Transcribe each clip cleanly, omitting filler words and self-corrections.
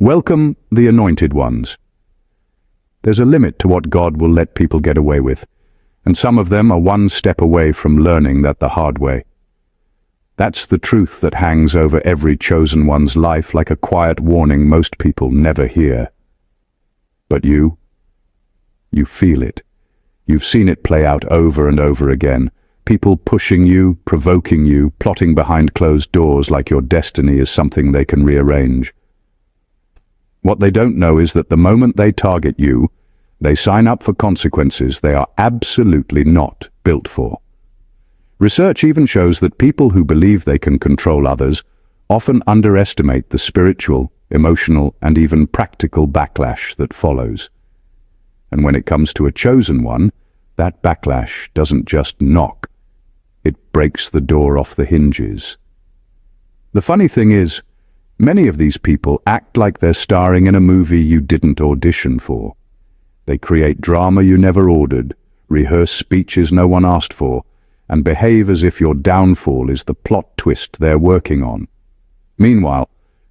Welcome, the anointed ones. There's a limit to what God will let people get away with, and some of them are one step away from learning that the hard way. That's the truth that hangs over every chosen one's life like a quiet warning most people never hear. But you feel it. You've seen it play out over and over again. People pushing you, provoking you, plotting behind closed doors like your destiny is something they can rearrange. What they don't know is that the moment they target you, they sign up for consequences they are absolutely not built for. Research even shows that people who believe they can control others often underestimate the spiritual, emotional, and even practical backlash that follows. And when it comes to a chosen one, that backlash doesn't just knock, it breaks the door off the hinges. The funny thing is, many of these people act like they're starring in a movie you didn't audition for. They create drama you never ordered, rehearse speeches no one asked for, and behave as if your downfall is the plot twist they're working on. Meanwhile,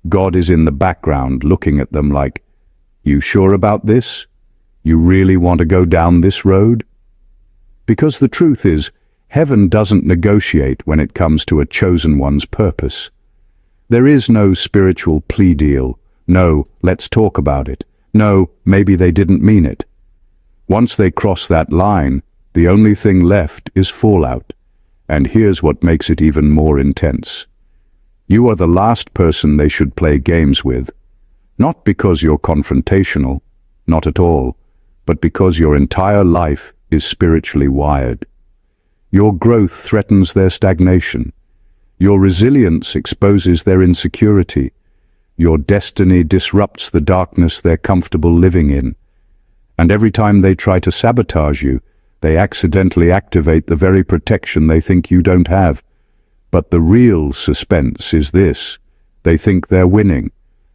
God is in the background looking at them like, "You sure about this? You really want to go down this road?" Because the truth is, heaven doesn't negotiate when it comes to a chosen one's purpose. There is no spiritual plea deal, no, let's talk about it, no, maybe they didn't mean it. Once they cross that line, the only thing left is fallout. And here's what makes it even more intense. You are the last person they should play games with, not because you're confrontational, not at all, but because your entire life is spiritually wired. Your growth threatens their stagnation. Your resilience exposes their insecurity. Your destiny disrupts the darkness they're comfortable living in. And every time they try to sabotage you, they accidentally activate the very protection they think you don't have. But the real suspense is this: they think they're winning.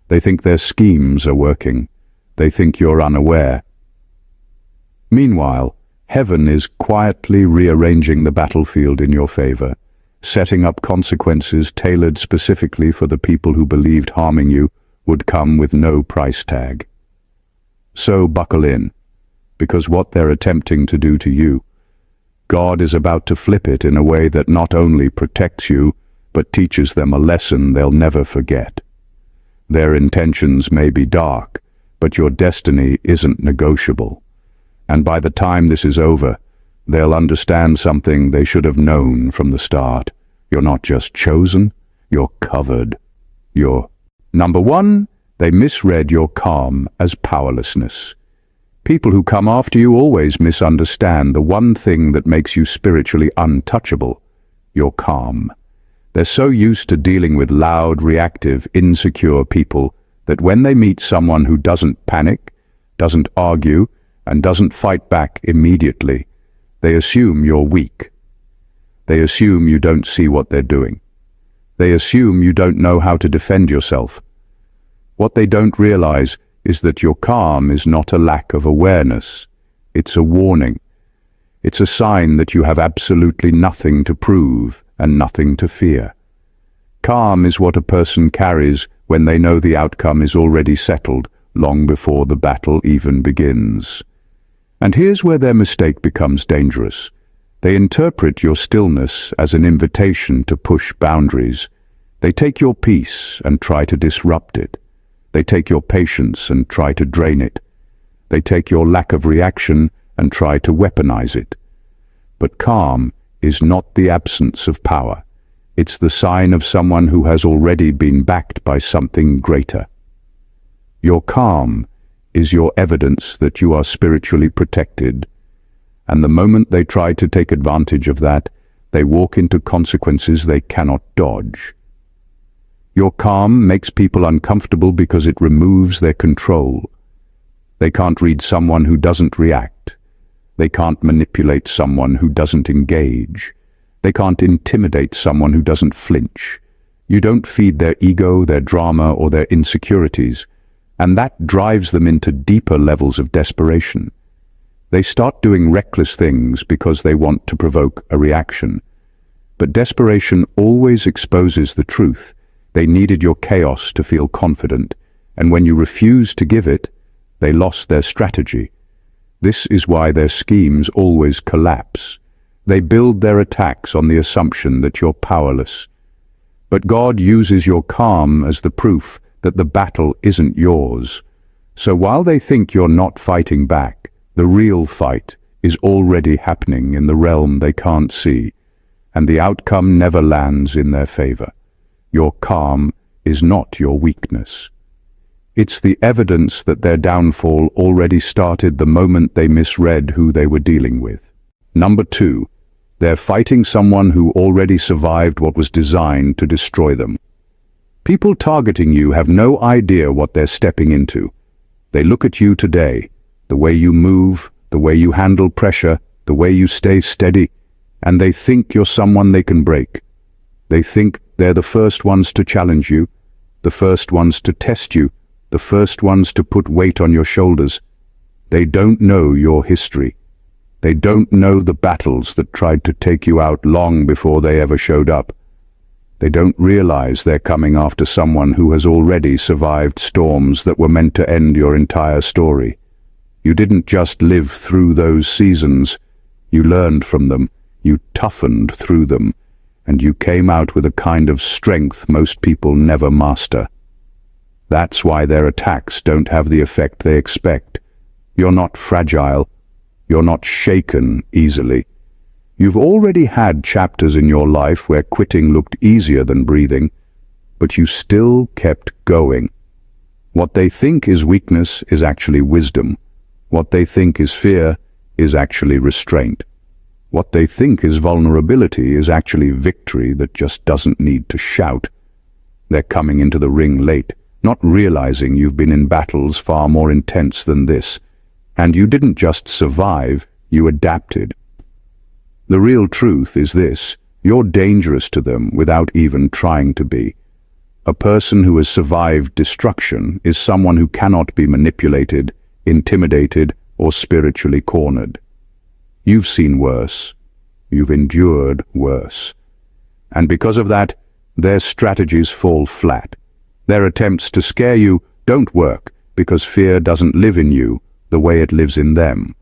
They think their schemes are working. They think you're unaware. Meanwhile, heaven is quietly rearranging the battlefield in your favor, setting up consequences tailored specifically for the people who believed harming you would come with no price tag. So buckle in, because what they're attempting to do to you, God is about to flip it in a way that not only protects you, but teaches them a lesson they'll never forget. Their intentions may be dark, but your destiny isn't negotiable. And by the time this is over, they'll understand something they should have known from the start. You're not just chosen, you're covered. Number one, they misread your calm as powerlessness. People who come after you always misunderstand the one thing that makes you spiritually untouchable: your calm. They're so used to dealing with loud, reactive, insecure people that when they meet someone who doesn't panic, doesn't argue, and doesn't fight back immediately, they assume you're weak. They assume you don't see what they're doing. They assume you don't know how to defend yourself. What they don't realize is that your calm is not a lack of awareness. It's a warning. It's a sign that you have absolutely nothing to prove and nothing to fear. Calm is what a person carries when they know the outcome is already settled long before the battle even begins. And here's where their mistake becomes dangerous. They interpret your stillness as an invitation to push boundaries. They take your peace and try to disrupt it. They take your patience and try to drain it. They take your lack of reaction and try to weaponize it. But calm is not the absence of power. It's the sign of someone who has already been backed by something greater. Your calm is your evidence that you are spiritually protected. And the moment they try to take advantage of that, they walk into consequences they cannot dodge. Your calm makes people uncomfortable because it removes their control. They can't read someone who doesn't react. They can't manipulate someone who doesn't engage. They can't intimidate someone who doesn't flinch. You don't feed their ego, their drama, or their insecurities, and that drives them into deeper levels of desperation. They start doing reckless things because they want to provoke a reaction. But desperation always exposes the truth. They needed your chaos to feel confident, and when you refused to give it, they lost their strategy. This is why their schemes always collapse. They build their attacks on the assumption that you're powerless. But God uses your calm as the proof that the battle isn't yours. So while they think you're not fighting back, the real fight is already happening in the realm they can't see, and the outcome never lands in their favor. Your calm is not your weakness. It's the evidence that their downfall already started the moment they misread who they were dealing with. Number 2, they're fighting someone who already survived what was designed to destroy them. People targeting you have no idea what they're stepping into. They look at you today, the way you move, the way you handle pressure, the way you stay steady, and they think you're someone they can break. They think they're the first ones to challenge you, the first ones to test you, the first ones to put weight on your shoulders. They don't know your history. They don't know the battles that tried to take you out long before they ever showed up. They don't realize they're coming after someone who has already survived storms that were meant to end your entire story. You didn't just live through those seasons. You learned from them, you toughened through them, and you came out with a kind of strength most people never master. That's why their attacks don't have the effect they expect. You're not fragile. You're not shaken easily. You've already had chapters in your life where quitting looked easier than breathing, but you still kept going. What they think is weakness is actually wisdom. What they think is fear is actually restraint. What they think is vulnerability is actually victory that just doesn't need to shout. They're coming into the ring late, not realizing you've been in battles far more intense than this. And you didn't just survive, you adapted. The real truth is this: you're dangerous to them without even trying to be. A person who has survived destruction is someone who cannot be manipulated, intimidated, or spiritually cornered. You've seen worse. You've endured worse. And because of that, their strategies fall flat. Their attempts to scare you don't work because fear doesn't live in you the way it lives in them.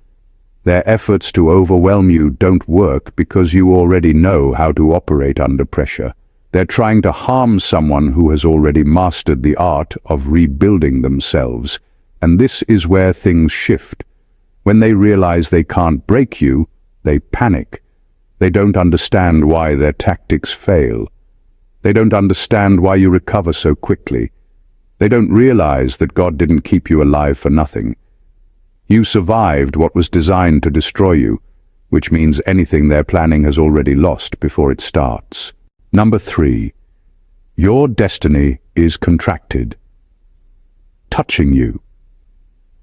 Their efforts to overwhelm you don't work because you already know how to operate under pressure. They're trying to harm someone who has already mastered the art of rebuilding themselves. And this is where things shift. When they realize they can't break you, they panic. They don't understand why their tactics fail. They don't understand why you recover so quickly. They don't realize that God didn't keep you alive for nothing. You survived what was designed to destroy you, which means anything they're planning has already lost before it starts. Number 3, your destiny is contracted. Touching you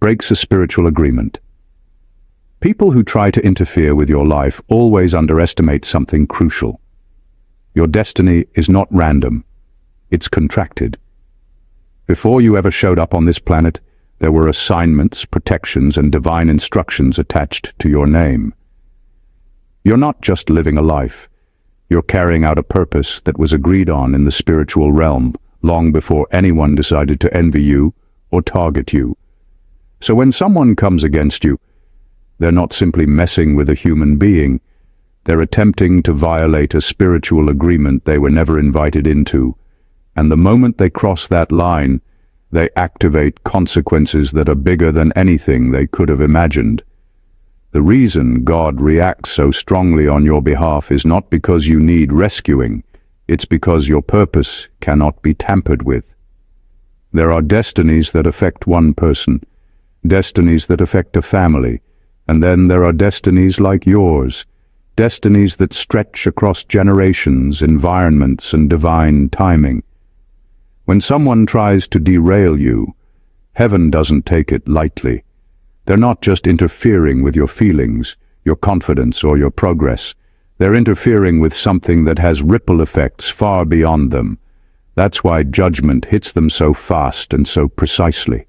breaks a spiritual agreement. People who try to interfere with your life always underestimate something crucial. Your destiny is not random, it's contracted. Before you ever showed up on this planet, there were assignments, protections, and divine instructions attached to your name. You're not just living a life. You're carrying out a purpose that was agreed on in the spiritual realm long before anyone decided to envy you or target you. So when someone comes against you, they're not simply messing with a human being. They're attempting to violate a spiritual agreement they were never invited into. And the moment they cross that line, they activate consequences that are bigger than anything they could have imagined. The reason God reacts so strongly on your behalf is not because you need rescuing, it's because your purpose cannot be tampered with. There are destinies that affect one person, destinies that affect a family, and then there are destinies like yours, destinies that stretch across generations, environments, and divine timing. When someone tries to derail you, heaven doesn't take it lightly. They're not just interfering with your feelings, your confidence, or your progress. They're interfering with something that has ripple effects far beyond them. That's why judgment hits them so fast and so precisely.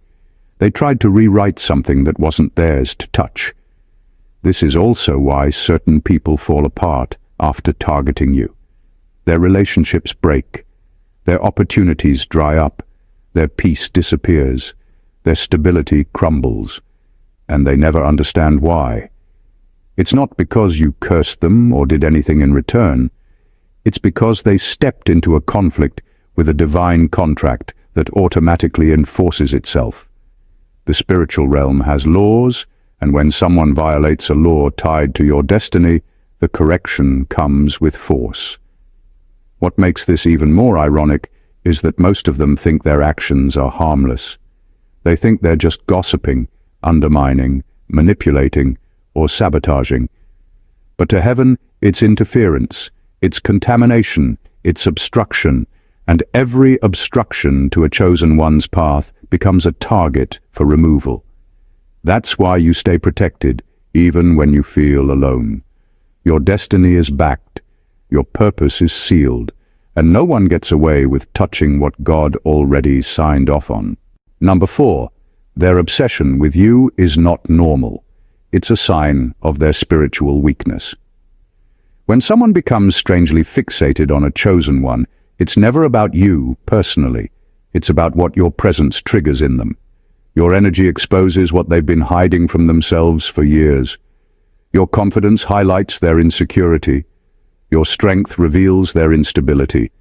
They tried to rewrite something that wasn't theirs to touch. This is also why certain people fall apart after targeting you. Their relationships break. Their opportunities dry up. their peace disappears, their stability crumbles, and they never understand why. It's not because you cursed them or did anything in return. It's because they stepped into a conflict with a divine contract that automatically enforces itself. The spiritual realm has laws, and when someone violates a law tied to your destiny, the correction comes with force. What makes this even more ironic is that most of them think their actions are harmless. They think they're just gossiping, undermining, manipulating, or sabotaging. But to heaven, it's interference, it's contamination, it's obstruction, and every obstruction to a chosen one's path becomes a target for removal. That's why you stay protected, even when you feel alone. Your destiny is backed, your purpose is sealed, and no one gets away with touching what God already signed off on. Number 4, their obsession with you is not normal. It's a sign of their spiritual weakness. When someone becomes strangely fixated on a chosen one, it's never about you personally. It's about what your presence triggers in them. Your energy exposes what they've been hiding from themselves for years. Your confidence highlights their insecurity. Your strength reveals their instability.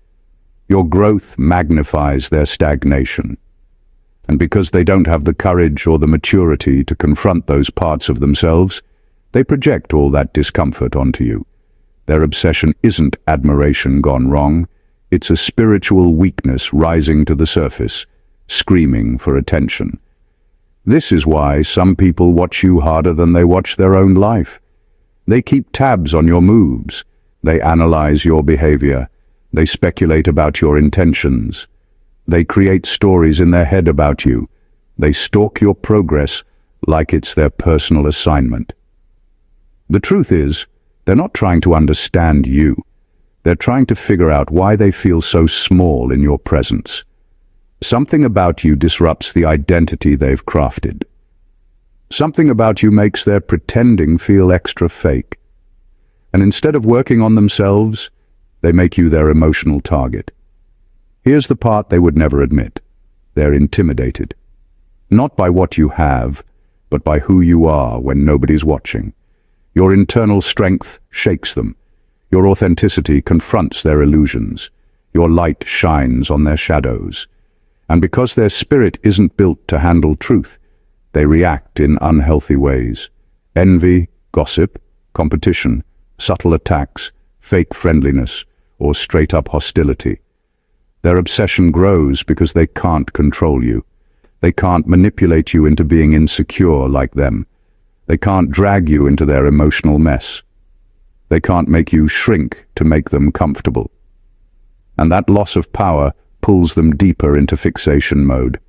Your growth magnifies their stagnation. And because they don't have the courage or the maturity to confront those parts of themselves, they project all that discomfort onto you. Their obsession isn't admiration gone wrong. It's a spiritual weakness rising to the surface, screaming for attention. This is why some people watch you harder than they watch their own life. They keep tabs on your moves. They analyze your behavior. They speculate about your intentions. They create stories in their head about you. They stalk your progress like it's their personal assignment. The truth is, they're not trying to understand you. They're trying to figure out why they feel so small in your presence. Something about you disrupts the identity they've crafted. Something about you makes their pretending feel extra fake. And instead of working on themselves, they make you their emotional target. Here's the part they would never admit. They're intimidated. Not by what you have, but by who you are when nobody's watching. Your internal strength shakes them. Your authenticity confronts their illusions. Your light shines on their shadows. And because their spirit isn't built to handle truth, they react in unhealthy ways. Envy, gossip, competition, subtle attacks, fake friendliness, or straight-up hostility. Their obsession grows because they can't control you. They can't manipulate you into being insecure like them. They can't drag you into their emotional mess. They can't make you shrink to make them comfortable. And that loss of power pulls them deeper into fixation mode.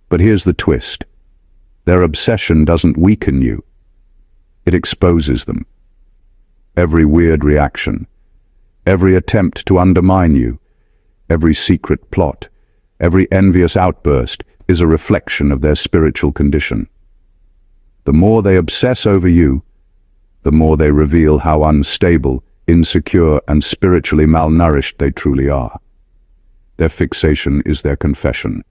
But here's the twist. Their obsession doesn't weaken you. It exposes them. Every weird reaction, every attempt to undermine you, every secret plot, every envious outburst is a reflection of their spiritual condition. The more they obsess over you, the more they reveal how unstable, insecure, and spiritually malnourished they truly are. Their fixation is their confession.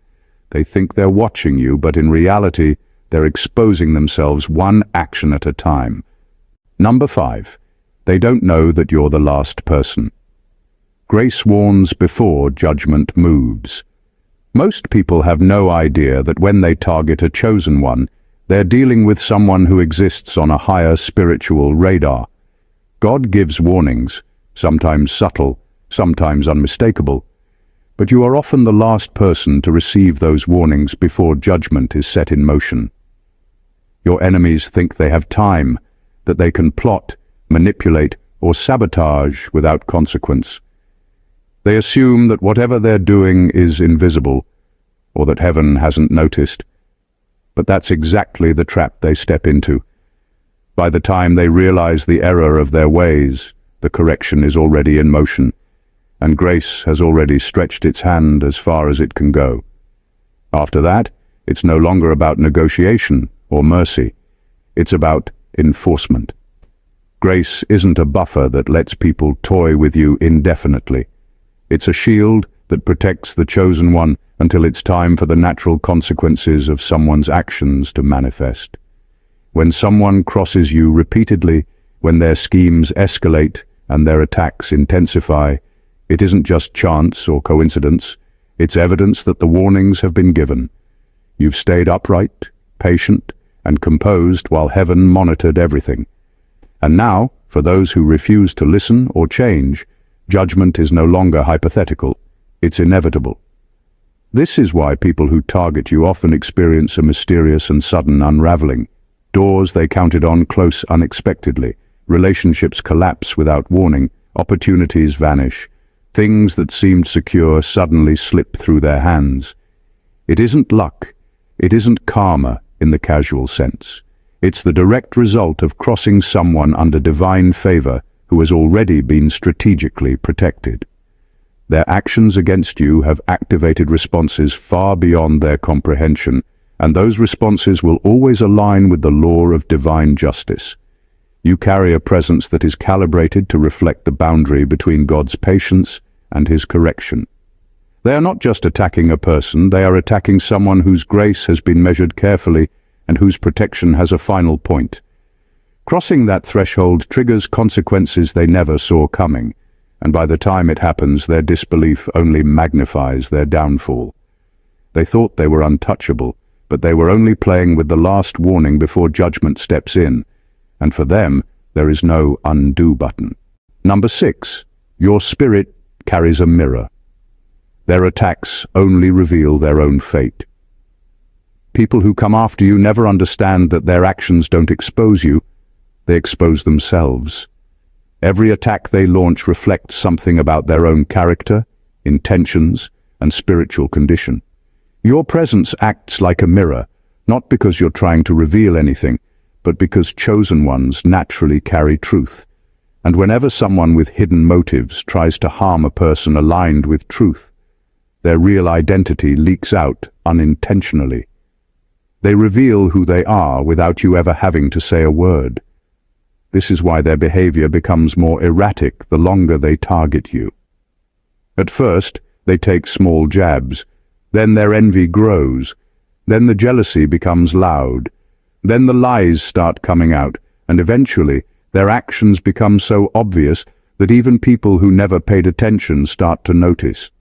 They think they're watching you, but in reality, they're exposing themselves one action at a time. Number 5. They don't know that you're the last person. Grace warns before judgment moves. Most people have no idea that when they target a chosen one, they're dealing with someone who exists on a higher spiritual radar. God gives warnings, sometimes subtle, sometimes unmistakable, but you are often the last person to receive those warnings before judgment is set in motion. Your enemies think they have time, that they can plot, manipulate, or sabotage without consequence. They assume that whatever they're doing is invisible, or that heaven hasn't noticed. But that's exactly the trap they step into. By the time they realize the error of their ways, the correction is already in motion, and grace has already stretched its hand as far as it can go. After that, it's no longer about negotiation or mercy. It's about enforcement. Grace isn't a buffer that lets people toy with you indefinitely. It's a shield that protects the chosen one until it's time for the natural consequences of someone's actions to manifest. When someone crosses you repeatedly, when their schemes escalate and their attacks intensify, it isn't just chance or coincidence, it's evidence that the warnings have been given. You've stayed upright, patient, and composed while heaven monitored everything. And now, for those who refuse to listen or change, judgment is no longer hypothetical, it's inevitable. This is why people who target you often experience a mysterious and sudden unraveling. Doors they counted on close unexpectedly, relationships collapse without warning, opportunities vanish, things that seemed secure suddenly slip through their hands. It isn't luck, it isn't karma in the casual sense. It's the direct result of crossing someone under divine favor who has already been strategically protected. Their actions against you have activated responses far beyond their comprehension, and those responses will always align with the law of divine justice. You carry a presence that is calibrated to reflect the boundary between God's patience and His correction. They are not just attacking a person, they are attacking someone whose grace has been measured carefully and whose protection has a final point. Crossing that threshold triggers consequences they never saw coming, and by the time it happens, their disbelief only magnifies their downfall. They thought they were untouchable, but they were only playing with the last warning before judgment steps in, and for them, there is no undo button. Number 6. Your spirit carries a mirror. Their attacks only reveal their own fate. People who come after you never understand that their actions don't expose you, they expose themselves. Every attack they launch reflects something about their own character, intentions, and spiritual condition. Your presence acts like a mirror, not because you're trying to reveal anything, but because chosen ones naturally carry truth. And whenever someone with hidden motives tries to harm a person aligned with truth, their real identity leaks out unintentionally. They reveal who they are without you ever having to say a word. This is why their behavior becomes more erratic the longer they target you. At first, they take small jabs. Then their envy grows. Then the jealousy becomes loud. Then the lies start coming out, and eventually, their actions become so obvious that even people who never paid attention start to notice.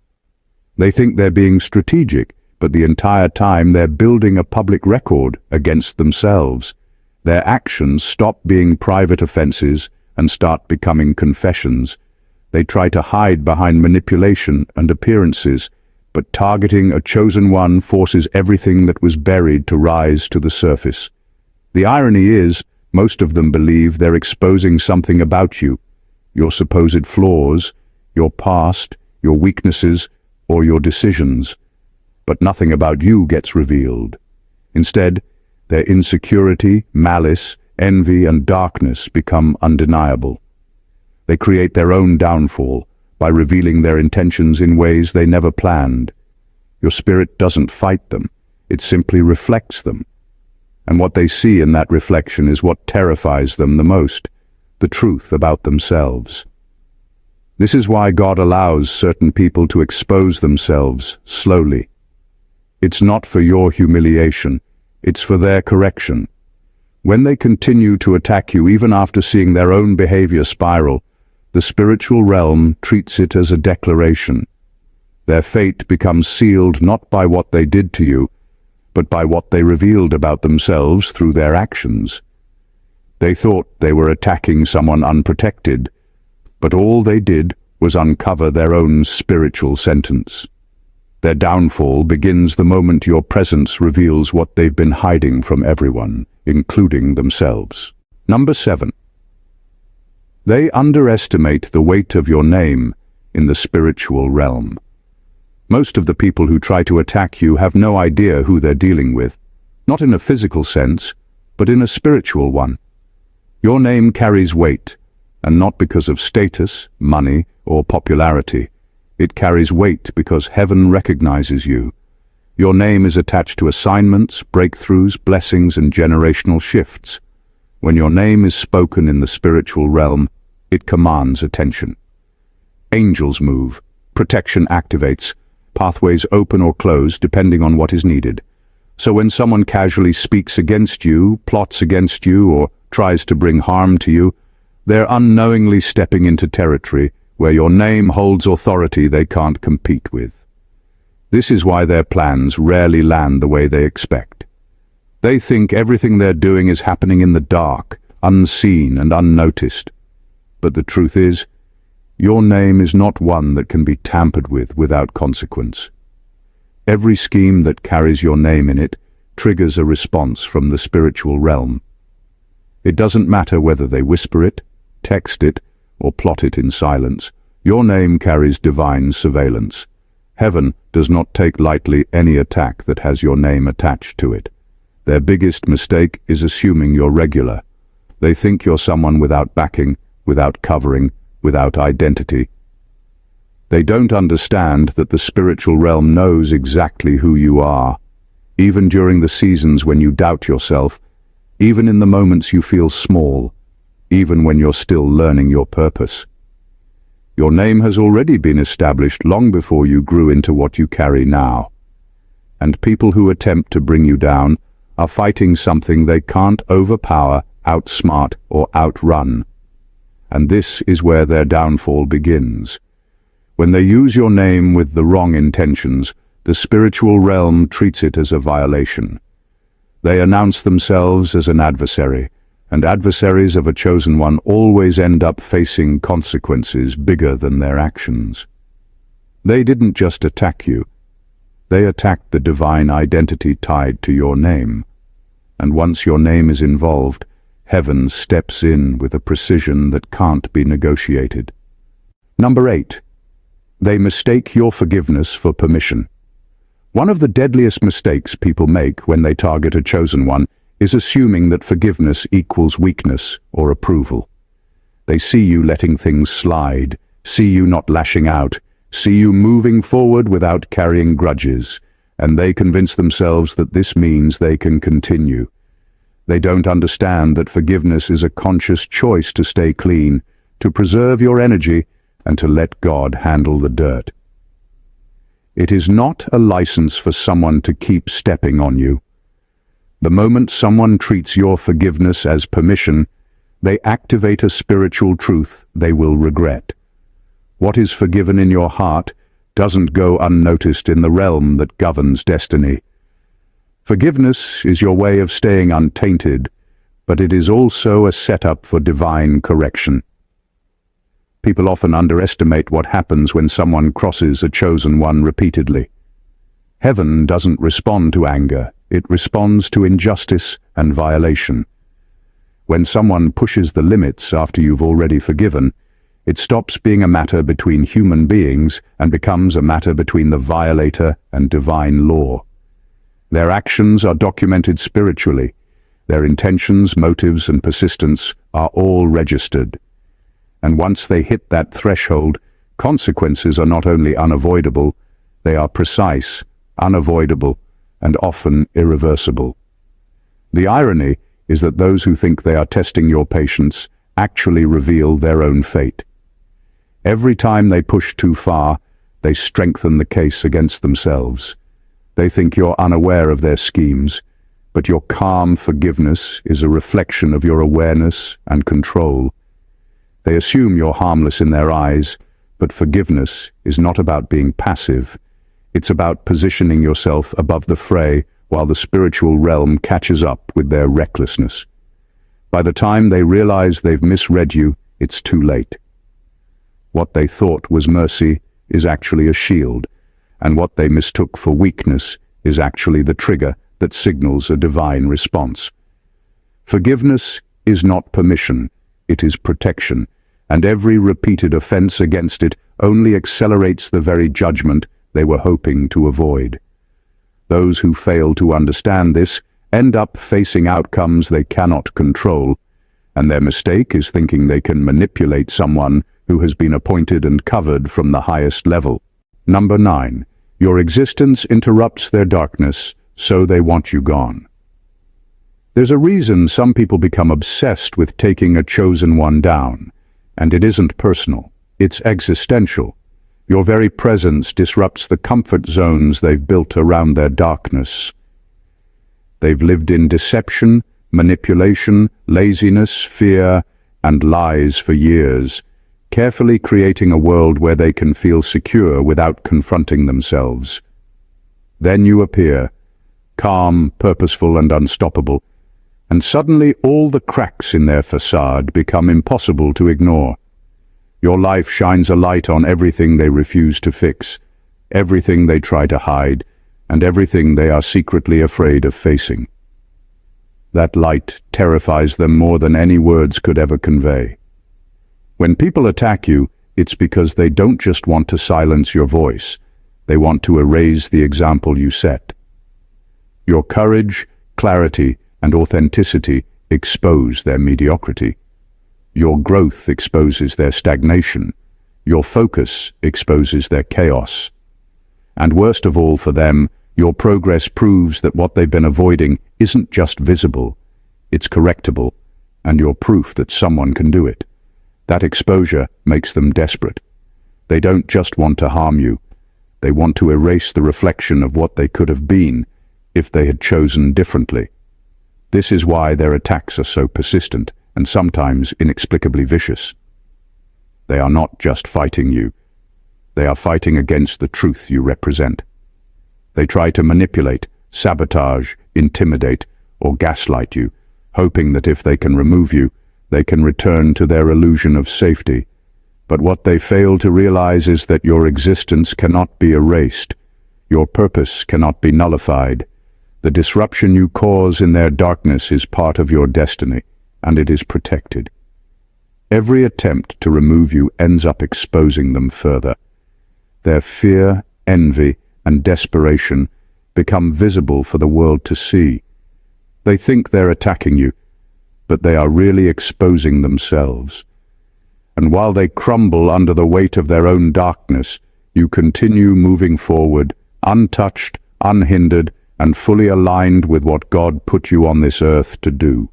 They think they're being strategic, but the entire time they're building a public record against themselves. Their actions stop being private offenses and start becoming confessions. They try to hide behind manipulation and appearances, but targeting a chosen one forces everything that was buried to rise to the surface. The irony is, most of them believe they're exposing something about you, your supposed flaws, your past, your weaknesses, or your decisions. But nothing about you gets revealed. Instead, their insecurity, malice, envy, and darkness become undeniable. They create their own downfall by revealing their intentions in ways they never planned. Your spirit doesn't fight them, it simply reflects them. And what they see in that reflection is what terrifies them the most, the truth about themselves. This is why God allows certain people to expose themselves slowly. It's not for your humiliation, it's for their correction. When they continue to attack you even after seeing their own behavior spiral, the spiritual realm treats it as a declaration. Their fate becomes sealed not by what they did to you, but by what they revealed about themselves through their actions. They thought they were attacking someone unprotected, but all they did was uncover their own spiritual sentence. Their downfall begins the moment your presence reveals what they've been hiding from everyone, including themselves. Number 7. They underestimate the weight of your name in the spiritual realm. Most of the people who try to attack you have no idea who they're dealing with, not in a physical sense, but in a spiritual one. Your name carries weight, and not because of status, money, or popularity. It carries weight because heaven recognizes you. Your name is attached to assignments, breakthroughs, blessings, and generational shifts. When your name is spoken in the spiritual realm, it commands attention. Angels move, protection activates, pathways open or close depending on what is needed. So when someone casually speaks against you, plots against you, or tries to bring harm to you, they're unknowingly stepping into territory where your name holds authority they can't compete with. This is why their plans rarely land the way they expect. They think everything they're doing is happening in the dark, unseen and unnoticed. But the truth is, your name is not one that can be tampered with without consequence. Every scheme that carries your name in it triggers a response from the spiritual realm. It doesn't matter whether they whisper it, text it, or plot it in silence. Your name carries divine surveillance. Heaven does not take lightly any attack that has your name attached to it. Their biggest mistake is assuming you're regular. They think you're someone without backing, without covering, without identity. They don't understand that the spiritual realm knows exactly who you are, even during the seasons when you doubt yourself, even in the moments you feel small, even when you're still learning your purpose. Your name has already been established long before you grew into what you carry now. And people who attempt to bring you down are fighting something they can't overpower, outsmart, or outrun. And this is where their downfall begins. When they use your name with the wrong intentions, the spiritual realm treats it as a violation. They announce themselves as an adversary, and adversaries of a chosen one always end up facing consequences bigger than their actions. They didn't just attack you. They attacked the divine identity tied to your name. And once your name is involved, heaven steps in with a precision that can't be negotiated. Number 8. They mistake your forgiveness for permission. One of the deadliest mistakes people make when they target a chosen one is assuming that forgiveness equals weakness or approval. They see you letting things slide, see you not lashing out, see you moving forward without carrying grudges, and they convince themselves that this means they can continue. They don't understand that forgiveness is a conscious choice to stay clean, to preserve your energy, and to let God handle the dirt. It is not a license for someone to keep stepping on you. The moment someone treats your forgiveness as permission, they activate a spiritual truth they will regret. What is forgiven in your heart doesn't go unnoticed in the realm that governs destiny. Forgiveness is your way of staying untainted, but it is also a setup for divine correction. People often underestimate what happens when someone crosses a chosen one repeatedly. Heaven doesn't respond to anger, it responds to injustice and violation. When someone pushes the limits after you've already forgiven, it stops being a matter between human beings and becomes a matter between the violator and divine law. Their actions are documented spiritually. Their intentions, motives, and persistence are all registered. And once they hit that threshold, consequences are not only unavoidable, they are precise, unavoidable, and often irreversible. The irony is that those who think they are testing your patience actually reveal their own fate. Every time they push too far, they strengthen the case against themselves. They think you're unaware of their schemes, but your calm forgiveness is a reflection of your awareness and control. They assume you're harmless in their eyes, but forgiveness is not about being passive. It's about positioning yourself above the fray while the spiritual realm catches up with their recklessness. By the time they realize they've misread you, it's too late. What they thought was mercy is actually a shield, and what they mistook for weakness is actually the trigger that signals a divine response. Forgiveness is not permission, it is protection, and every repeated offense against it only accelerates the very judgment they were hoping to avoid. Those who fail to understand this end up facing outcomes they cannot control, and their mistake is thinking they can manipulate someone who has been appointed and covered from the highest level. Number 9. Your existence interrupts their darkness, so they want you gone. There's a reason some people become obsessed with taking a chosen one down, and it isn't personal, it's existential. Your very presence disrupts the comfort zones they've built around their darkness. They've lived in deception, manipulation, laziness, fear, and lies for years, carefully creating a world where they can feel secure without confronting themselves. Then you appear, calm, purposeful, and unstoppable, and suddenly all the cracks in their facade become impossible to ignore. Your life shines a light on everything they refuse to fix, everything they try to hide, and everything they are secretly afraid of facing. That light terrifies them more than any words could ever convey. When people attack you, it's because they don't just want to silence your voice, they want to erase the example you set. Your courage, clarity, and authenticity expose their mediocrity. Your growth exposes their stagnation. Your focus exposes their chaos. And worst of all for them, your progress proves that what they've been avoiding isn't just visible, it's correctable, and you're proof that someone can do it. That exposure makes them desperate. They don't just want to harm you, they want to erase the reflection of what they could have been if they had chosen differently. This is why their attacks are so persistent and sometimes inexplicably vicious. They are not just fighting you, they are fighting against the truth you represent. They try to manipulate, sabotage, intimidate, or gaslight you, hoping that if they can remove you, they can return to their illusion of safety. But what they fail to realize is that your existence cannot be erased, your purpose cannot be nullified. The disruption you cause in their darkness is part of your destiny, and it is protected. Every attempt to remove you ends up exposing them further. Their fear, envy, and desperation become visible for the world to see. They think they're attacking you, but they are really exposing themselves. And while they crumble under the weight of their own darkness, you continue moving forward, untouched, unhindered, and fully aligned with what God put you on this earth to do.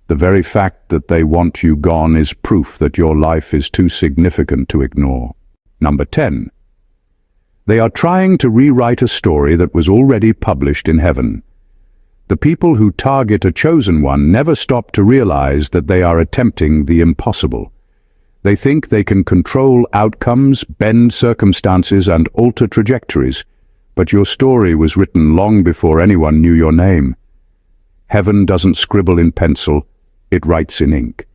The very fact that they want you gone is proof that your life is too significant to ignore. Number 10. They are trying to rewrite a story that was already published in heaven. The people who target a chosen one never stop to realize that they are attempting the impossible. They think they can control outcomes, bend circumstances, and alter trajectories, but your story was written long before anyone knew your name. Heaven doesn't scribble in pencil, it writes in ink.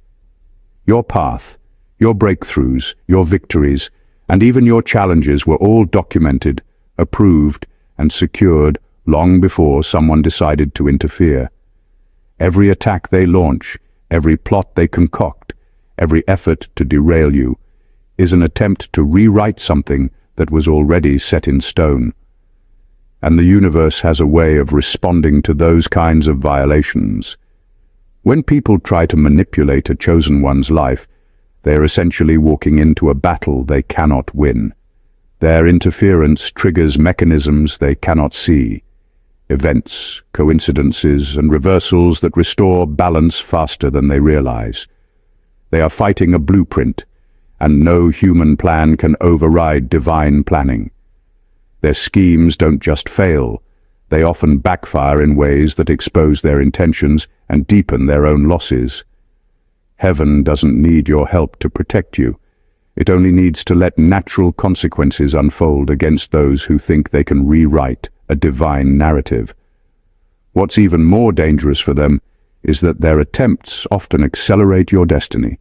Your path, your breakthroughs, your victories, and even your challenges were all documented, approved, and secured long before someone decided to interfere. Every attack they launch, every plot they concoct, every effort to derail you, is an attempt to rewrite something that was already set in stone. And the universe has a way of responding to those kinds of violations. When people try to manipulate a chosen one's life, they are essentially walking into a battle they cannot win. Their interference triggers mechanisms they cannot see, events, coincidences, and reversals that restore balance faster than they realize. They are fighting a blueprint, and no human plan can override divine planning. Their schemes don't just fail, they often backfire in ways that expose their intentions and deepen their own losses. Heaven doesn't need your help to protect you. It only needs to let natural consequences unfold against those who think they can rewrite a divine narrative. What's even more dangerous for them is that their attempts often accelerate your destiny.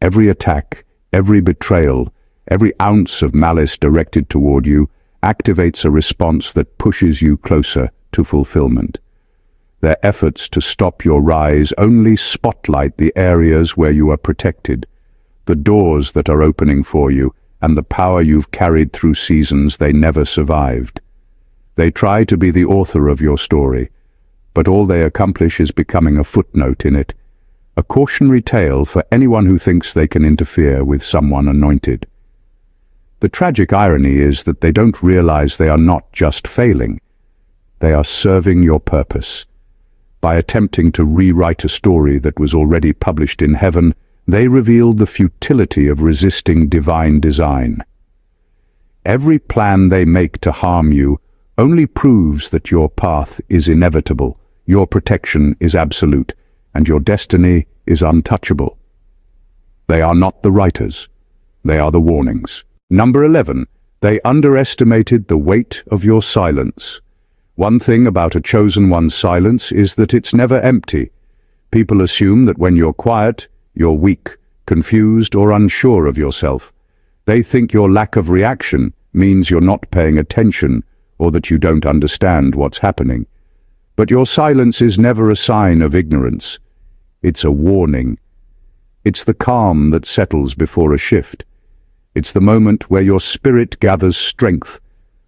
Every attack, every betrayal, every ounce of malice directed toward you activates a response that pushes you closer to fulfillment. Their efforts to stop your rise only spotlight the areas where you are protected, the doors that are opening for you, and the power you've carried through seasons they never survived. They try to be the author of your story, but all they accomplish is becoming a footnote in it, a cautionary tale for anyone who thinks they can interfere with someone anointed. The tragic irony is that they don't realize they are not just failing, they are serving your purpose. By attempting to rewrite a story that was already published in heaven, they revealed the futility of resisting divine design. Every plan they make to harm you only proves that your path is inevitable, your protection is absolute, and your destiny is untouchable. They are not the writers. They are the warnings. Number 11. They underestimated the weight of your silence. One thing about a chosen one's silence is that it's never empty. People assume that when you're quiet, you're weak, confused, or unsure of yourself. They think your lack of reaction means you're not paying attention or that you don't understand what's happening. But your silence is never a sign of ignorance. It's a warning. It's the calm that settles before a shift. It's the moment where your spirit gathers strength,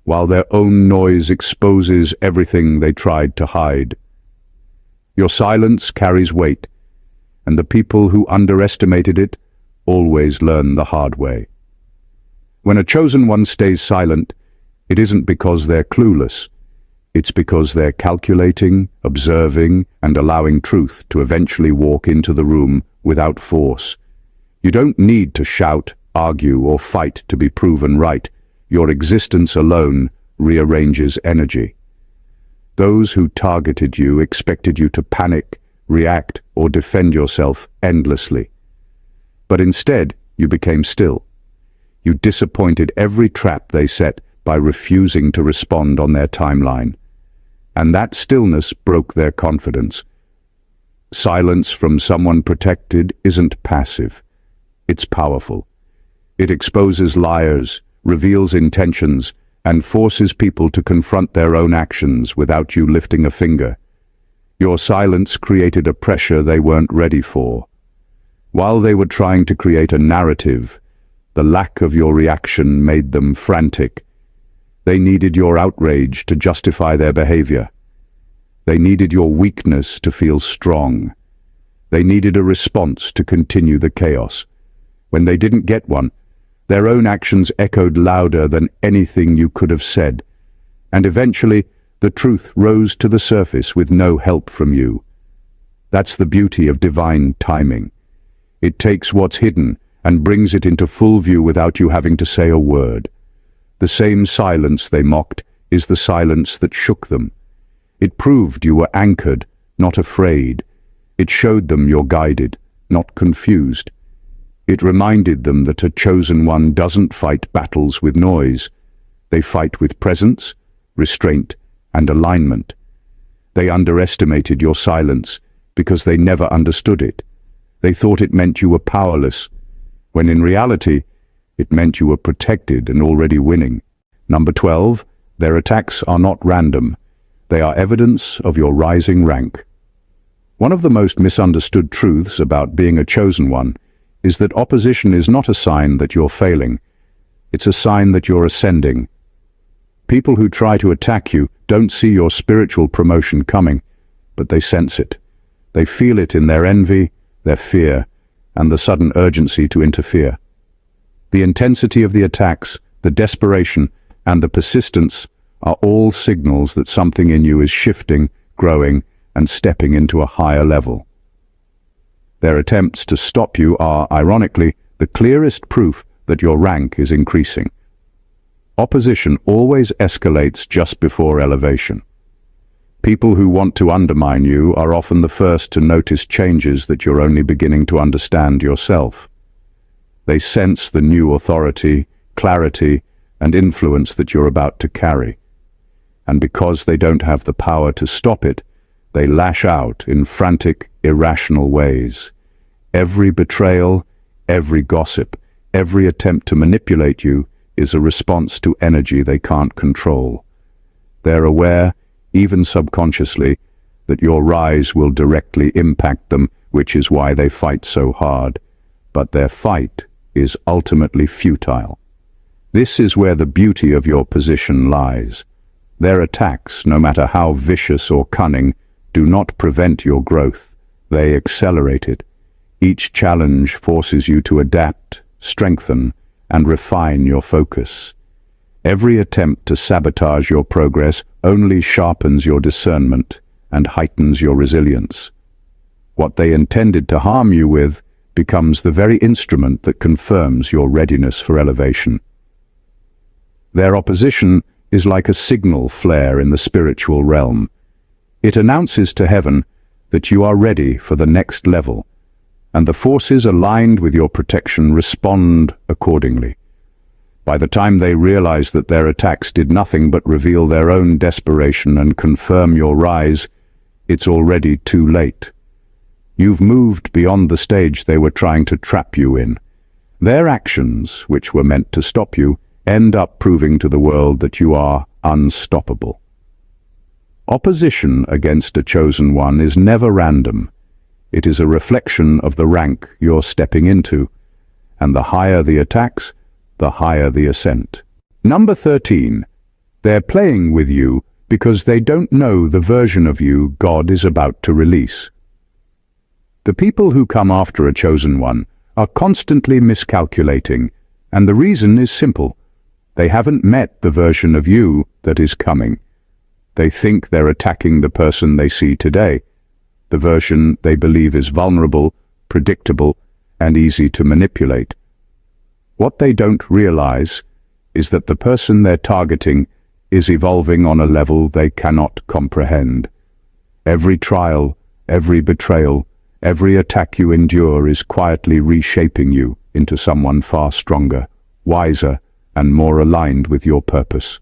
while their own noise exposes everything they tried to hide. Your silence carries weight, and the people who underestimated it always learn the hard way. When a chosen one stays silent, it isn't because they're clueless. It's because they're calculating, observing, and allowing truth to eventually walk into the room without force. You don't need to shout, argue, or fight to be proven right. Your existence alone rearranges energy. Those who targeted you expected you to panic, react, or defend yourself endlessly. But instead, you became still. You disappointed every trap they set by refusing to respond on their timeline. And that stillness broke their confidence. Silence from someone protected isn't passive. It's powerful. It exposes liars, reveals intentions, and forces people to confront their own actions without you lifting a finger. Your silence created a pressure they weren't ready for. While they were trying to create a narrative, the lack of your reaction made them frantic. They needed your outrage to justify their behavior. They needed your weakness to feel strong. They needed a response to continue the chaos. When they didn't get one, their own actions echoed louder than anything you could have said, and eventually the truth rose to the surface with no help from you. That's the beauty of divine timing. It takes what's hidden and brings it into full view without you having to say a word. The same silence they mocked is the silence that shook them. It proved you were anchored, not afraid. It showed them you're guided, not confused. It reminded them that a chosen one doesn't fight battles with noise. They fight with presence, restraint, and alignment. They underestimated your silence because they never understood it. They thought it meant you were powerless, when in reality, it meant you were protected and already winning. Number 12, their attacks are not random. They are evidence of your rising rank. One of the most misunderstood truths about being a chosen one is that opposition is not a sign that you're failing. It's a sign that you're ascending. People who try to attack you don't see your spiritual promotion coming, but they sense it. They feel it in their envy, their fear, and the sudden urgency to interfere. The intensity of the attacks, the desperation, and the persistence are all signals that something in you is shifting, growing, and stepping into a higher level. Their attempts to stop you are, ironically, the clearest proof that your rank is increasing. Opposition always escalates just before elevation. People who want to undermine you are often the first to notice changes that you're only beginning to understand yourself. They sense the new authority, clarity, and influence that you're about to carry. And because they don't have the power to stop it, they lash out in frantic, irrational ways. Every betrayal, every gossip, every attempt to manipulate you is a response to energy they can't control. They're aware, even subconsciously, that your rise will directly impact them, which is why they fight so hard. But their fight is ultimately futile. This is where the beauty of your position lies. Their attacks, no matter how vicious or cunning, do not prevent your growth. They accelerate it. Each challenge forces you to adapt, strengthen, and refine your focus. Every attempt to sabotage your progress only sharpens your discernment and heightens your resilience. What they intended to harm you with becomes the very instrument that confirms your readiness for elevation. Their opposition is like a signal flare in the spiritual realm. It announces to heaven that you are ready for the next level, and the forces aligned with your protection respond accordingly. By the time they realize that their attacks did nothing but reveal their own desperation and confirm your rise, it's already too late. You've moved beyond the stage they were trying to trap you in. Their actions, which were meant to stop you, end up proving to the world that you are unstoppable. Opposition against a chosen one is never random. It is a reflection of the rank you're stepping into, and the higher the attacks, the higher the ascent. Number 13. They're playing with you because they don't know the version of you God is about to release. The people who come after a chosen one are constantly miscalculating, and the reason is simple. They haven't met the version of you that is coming. They think they're attacking the person they see today, the version they believe is vulnerable, predictable, and easy to manipulate. What they don't realize is that the person they're targeting is evolving on a level they cannot comprehend. Every trial, every betrayal, every attack you endure is quietly reshaping you into someone far stronger, wiser, and more aligned with your purpose.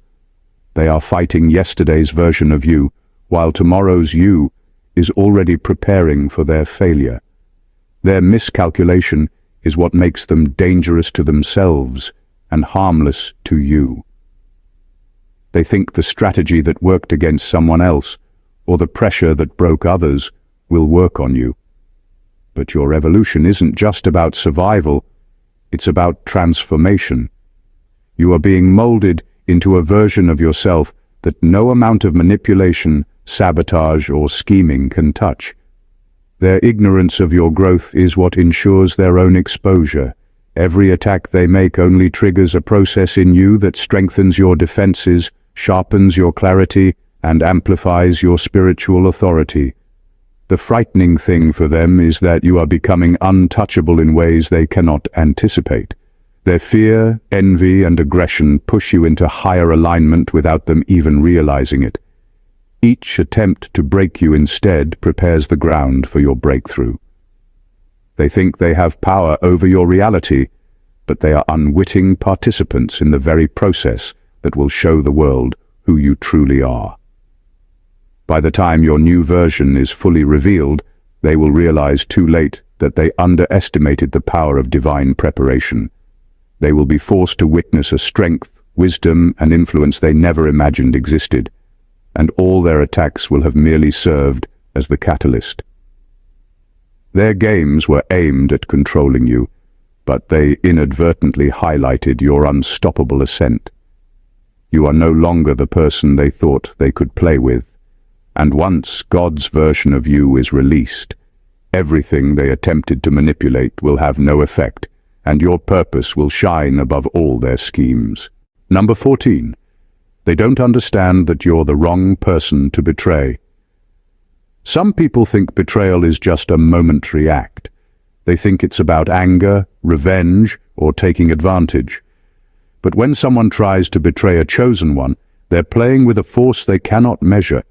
They are fighting yesterday's version of you, while tomorrow's you is already preparing for their failure. Their miscalculation is what makes them dangerous to themselves and harmless to you. They think the strategy that worked against someone else, or the pressure that broke others, will work on you. But your evolution isn't just about survival, it's about transformation. You are being molded into a version of yourself that no amount of manipulation, sabotage, or scheming can touch. Their ignorance of your growth is what ensures their own exposure. Every attack they make only triggers a process in you that strengthens your defenses, sharpens your clarity, and amplifies your spiritual authority. The frightening thing for them is that you are becoming untouchable in ways they cannot anticipate. Their fear, envy, and aggression push you into higher alignment without them even realizing it. Each attempt to break you instead prepares the ground for your breakthrough. They think they have power over your reality, but they are unwitting participants in the very process that will show the world who you truly are. By the time your new version is fully revealed, they will realize too late that they underestimated the power of divine preparation. They will be forced to witness a strength, wisdom, and influence they never imagined existed, and all their attacks will have merely served as the catalyst. Their games were aimed at controlling you, but they inadvertently highlighted your unstoppable ascent. You are no longer the person they thought they could play with, and once God's version of you is released, everything they attempted to manipulate will have no effect, and your purpose will shine above all their schemes. Number 14. They don't understand that you're the wrong person to betray. Some people think betrayal is just a momentary act. They think it's about anger, revenge, or taking advantage. But when someone tries to betray a chosen one, they're playing with a force they cannot measure.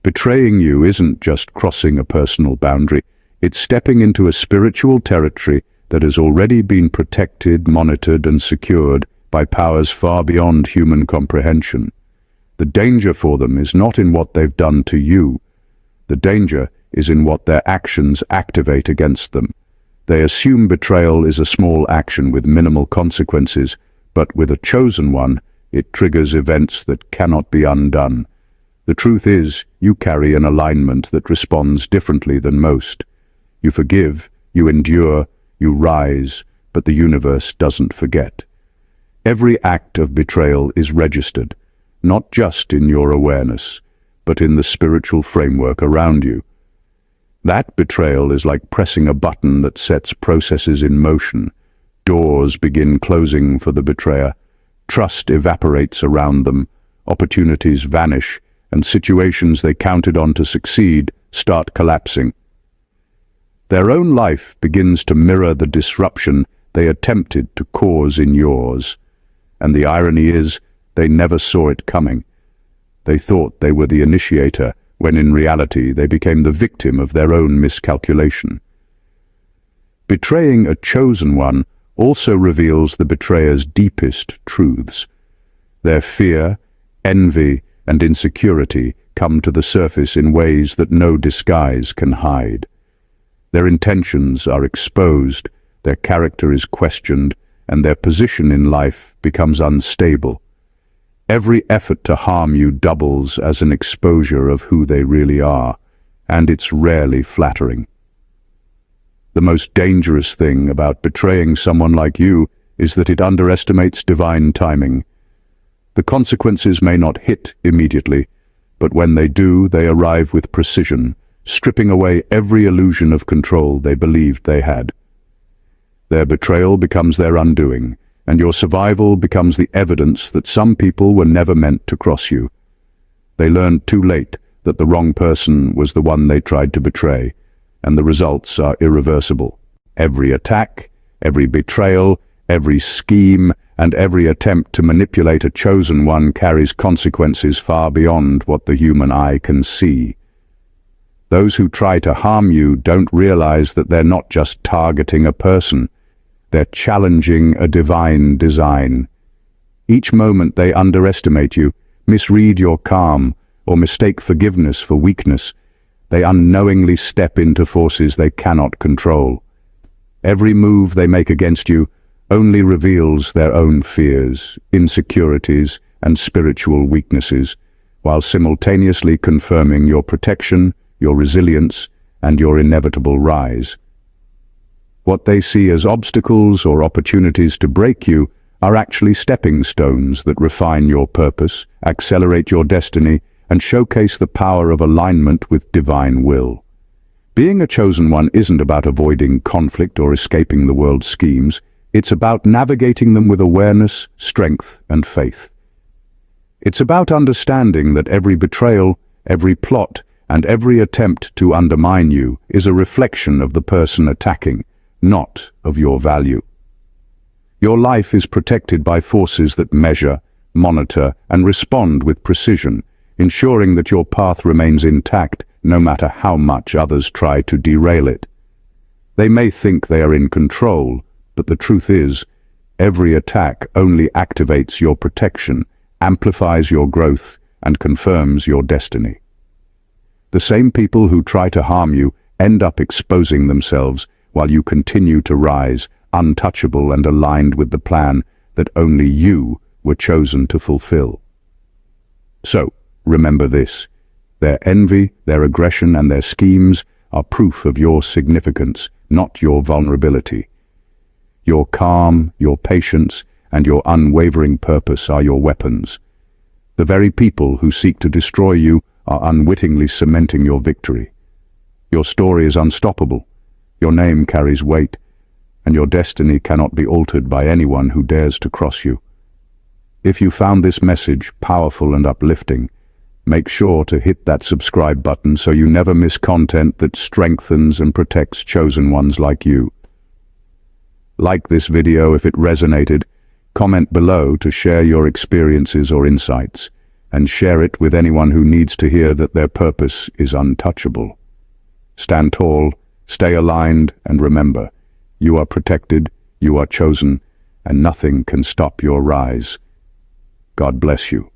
Betraying you isn't just crossing a personal boundary, it's stepping into a spiritual territory that has already been protected, monitored, and secured by powers far beyond human comprehension. The danger for them is not in what they've done to you. The danger is in what their actions activate against them. They assume betrayal is a small action with minimal consequences, but with a chosen one, it triggers events that cannot be undone. The truth is, you carry an alignment that responds differently than most. You forgive, you endure, you rise, but the universe doesn't forget. Every act of betrayal is registered, not just in your awareness, but in the spiritual framework around you. That betrayal is like pressing a button that sets processes in motion. Doors begin closing for the betrayer, trust evaporates around them, opportunities vanish, and situations they counted on to succeed start collapsing. Their own life begins to mirror the disruption they attempted to cause in yours. And the irony is, They never saw it coming. They thought they were the initiator, when in reality they became the victim of their own miscalculation. Betraying a chosen one also reveals the betrayer's deepest truths. Their fear, envy, and insecurity come to the surface in ways that no disguise can hide. Their intentions are exposed, their character is questioned, and their position in life becomes unstable. Every effort to harm you doubles as an exposure of who they really are, and it's rarely flattering. The most dangerous thing about betraying someone like you is that it underestimates divine timing. The consequences may not hit immediately, but when they do, they arrive with precision, stripping away every illusion of control they believed they had. Their betrayal becomes their undoing, and your survival becomes the evidence that some people were never meant to cross you. They learned too late that the wrong person was the one they tried to betray, and the results are irreversible. Every attack, every betrayal, every scheme, and every attempt to manipulate a chosen one carries consequences far beyond what the human eye can see. Those who try to harm you don't realize that they're not just targeting a person. They're challenging a divine design. Each moment they underestimate you, misread your calm, or mistake forgiveness for weakness, they unknowingly step into forces they cannot control. Every move they make against you only reveals their own fears, insecurities, and spiritual weaknesses, while simultaneously confirming your protection, your resilience, and your inevitable rise. What they see as obstacles or opportunities to break you are actually stepping stones that refine your purpose, accelerate your destiny, and showcase the power of alignment with divine will. Being a chosen one isn't about avoiding conflict or escaping the world's schemes. It's about navigating them with awareness, strength, and faith. It's about understanding that every betrayal, every plot, and every attempt to undermine you is a reflection of the person attacking, not of your value. Your life is protected by forces that measure, monitor, and respond with precision, ensuring that your path remains intact no matter how much others try to derail it. They may think they are in control, but the truth is, every attack only activates your protection, amplifies your growth, and confirms your destiny. The same people who try to harm you end up exposing themselves while you continue to rise, untouchable and aligned with the plan that only you were chosen to fulfill. So, remember this: their envy, their aggression, and their schemes are proof of your significance, not your vulnerability. Your calm, your patience, and your unwavering purpose are your weapons. The very people who seek to destroy you are unwittingly cementing your victory. Your story is unstoppable, your name carries weight, and your destiny cannot be altered by anyone who dares to cross you. If you found this message powerful and uplifting, make sure to hit that subscribe button so you never miss content that strengthens and protects chosen ones like you. Like this video if it resonated, comment below to share your experiences or insights, and share it with anyone who needs to hear that their purpose is untouchable. Stand tall, stay aligned, and remember, you are protected, you are chosen, and nothing can stop your rise. God bless you.